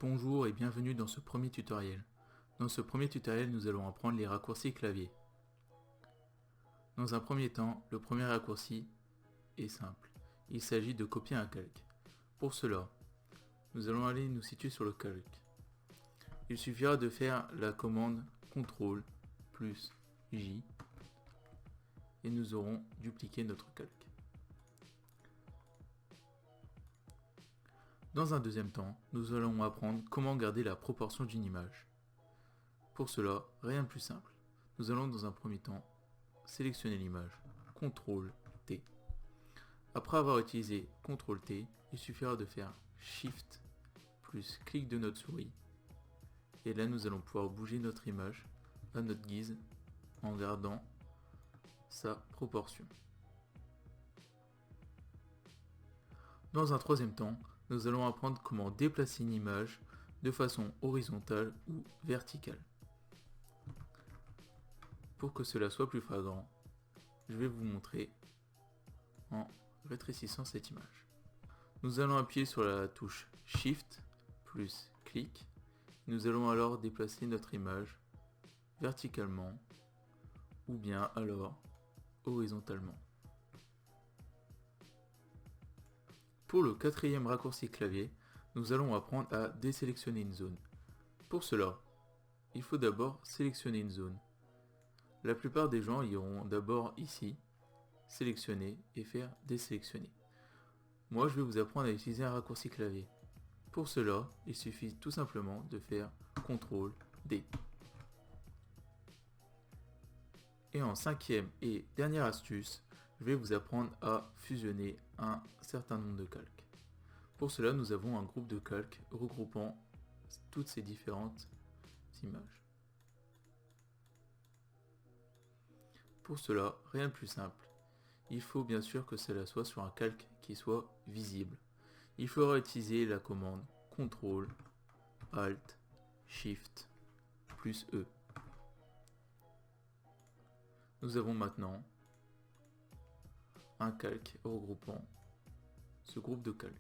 Bonjour et bienvenue dans ce premier tutoriel. Dans ce premier tutoriel, nous allons apprendre les raccourcis clavier. Dans un premier temps, le premier raccourci est simple. Il s'agit de copier un calque. Pour cela, nous allons aller nous situer sur le calque. Il suffira de faire la commande CTRL plus J et nous aurons dupliqué notre calque. Dans un deuxième temps, nous allons apprendre comment garder la proportion d'une image. Pour cela, rien de plus simple. Nous allons dans un premier temps sélectionner l'image, CTRL T. Après avoir utilisé CTRL T, il suffira de faire SHIFT plus clic de notre souris. Et là, nous allons pouvoir bouger notre image à notre guise en gardant sa proportion. Dans un troisième temps, nous allons apprendre comment déplacer une image de façon horizontale ou verticale. Pour que cela soit plus flagrant, je vais vous montrer en rétrécissant cette image. Nous allons appuyer sur la touche Shift plus clic. Nous allons alors déplacer notre image verticalement ou bien alors horizontalement. Pour le quatrième raccourci clavier, nous allons apprendre à désélectionner une zone. Pour cela, il faut d'abord sélectionner une zone. La plupart des gens iront d'abord ici, sélectionner et faire désélectionner. Moi, je vais vous apprendre à utiliser un raccourci clavier. Pour cela, il suffit tout simplement de faire CTRL D. Et en cinquième et dernière astuce, je vais vous apprendre à fusionner un certain nombre de calques. Pour cela, nous avons un groupe de calques regroupant toutes ces différentes images. Pour cela, rien de plus simple. Il faut bien sûr que cela soit sur un calque qui soit visible. Il faudra utiliser la commande CTRL, ALT, SHIFT, plus E. Nous avons maintenant un calque regroupant ce groupe de calques.